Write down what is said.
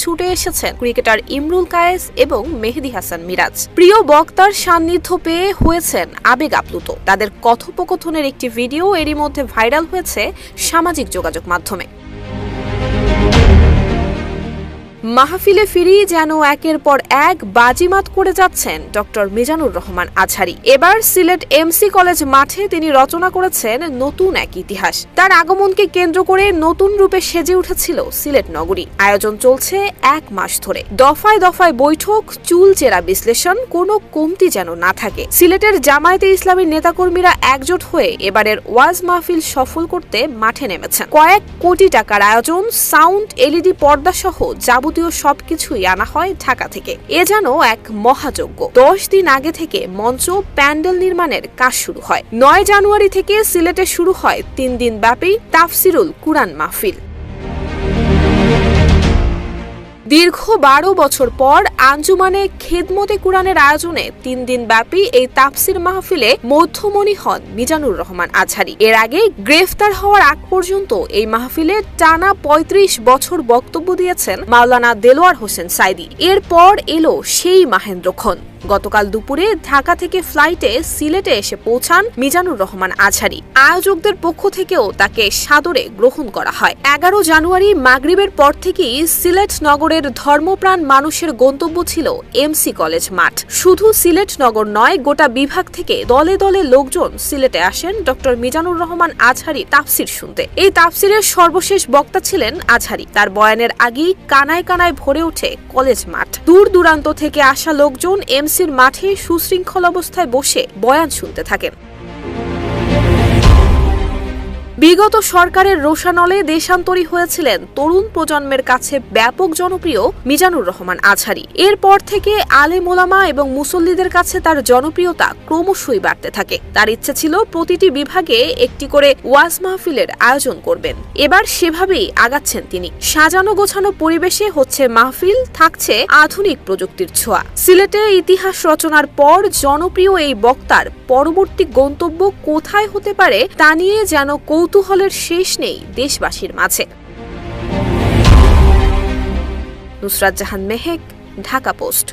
ছুটে এসেছেন ক্রিকেটার ইমরুল কায়েস এবং মেহেদী হাসান মিরাজ। প্রিয় বক্তার সান্নিধ্য পেয়ে হয়েছেন আবেগ আপ্লুত। তাদের কথোপকথনের একটি ভিডিও এরই মধ্যে ভাইরাল হয়েছে সামাজিক যোগাযোগ মাধ্যমে। মাহফিলে ফিরি যেন একের পর এক বাজিমাত করে যাচ্ছেন ডক্টর মিজানুর রহমান আজহারী। এবার সিলেট এমসি কলেজ মাঠে তিনি রচনা করেছেন নতুন এক ইতিহাস। তার আগমনকে কেন্দ্র করে নতুন রূপে সেজে উঠেছিল সিলেট নগরী। আয়োজন চলছে 1 মাস ধরে, দফায় দফায় বৈঠক, চুলচেরা বিশ্লেষণ, কোনো কমতি যেন না থাকে। সিলেটের জামায়াতে ইসলামীর নেতাকর্মীরা একজোট হয়ে এবারের ওয়াজ মাহফিল সফল করতে মাঠে নেমেছেন। কয়েক কোটি টাকার আয়োজন, সাউন্ড, এলইডি পর্দা সহ যাবতীয় সবকিছুই আনা হয় ঢাকা থেকে। এ যেন এক মহাযজ্ঞ। 10 দিন আগে থেকে মঞ্চ, প্যান্ডেল নির্মাণের কাজ শুরু হয়। 9 জানুয়ারি থেকে সিলেটে শুরু হয় 3 দিন ব্যাপী তাফসিরুল কুরআন মাহফিল। দীর্ঘ 12 বছর পর আঞ্জুমানে খেদমতে কুরআনের আয়োজনে 3 দিন ব্যাপী এই তাফসির মাহফিলে মধ্যমণি হন মিজানুর রহমান আজহারী। এর আগে গ্রেফতার হওয়ার আগ পর্যন্ত এই মাহফিলে টানা 35 বছর বক্তব্য দিয়েছেন মাওলানা দেলোয়ার হোসেন সাইদি। এরপর এলো সেই মাহেন্দ্রক্ষণ। গতকাল দুপুরে ঢাকা থেকে ফ্লাইটে সিলেটে এসে পৌঁছান মিজানুর রহমান আজহারী। আয়োজকদের পক্ষ থেকেও তাকে সাদরে গ্রহণ করা হয়। 11 জানুয়ারি মাগরিবের পর থেকেই সিলেট নগরের ধর্মপ্রাণ মানুষের গন্তব্য ছিল এমসি কলেজ মাঠ। শুধু সিলেট নগর নয়, গোটা বিভাগ থেকে দলে দলে লোকজন সিলেটে আসেন ডক্টর মিজানুর রহমান আজহারী তাফসির শুনতে। এই তাফসিরের সর্বশেষ বক্তা ছিলেন আজহারী। তার বয়ানের আগেই কানায় কানায় ভরে ওঠে কলেজ মাঠ। দূর দূরান্ত থেকে আসা লোকজন এমসির মাঠে সুশৃঙ্খল অবস্থায় বসে বয়ান শুনতে থাকেন। বিগত সরকারের রোষানলে দেশান্তরী হয়েছিলেন তরুণ প্রজন্মের কাছে ব্যাপক জনপ্রিয় মিজানুর রহমান আজহারী। এরপর থেকে আলেম ওলামা এবং মুসল্লিদের কাছে তার জনপ্রিয়তা ক্রমশই বাড়তে থাকে। তার ইচ্ছে ছিল প্রতিটি বিভাগে একটি করে ওয়াজ মাহফিলের আয়োজন করবেন। এবার সেভাবেই আগাচ্ছেন তিনি। সাজানো গোছানো পরিবেশে হচ্ছে মাহফিল, থাকছে আধুনিক প্রযুক্তির ছোঁয়া। সিলেটে ইতিহাস রচনার পর জনপ্রিয় এই বক্তার পরবর্তী গন্তব্য কোথায় হতে পারে তা নিয়ে যেন কৌতূহলের শেষ নেই দেশবাসীর মাঝে। নুসরাত জাহান মেহেক, ঢাকা পোস্ট।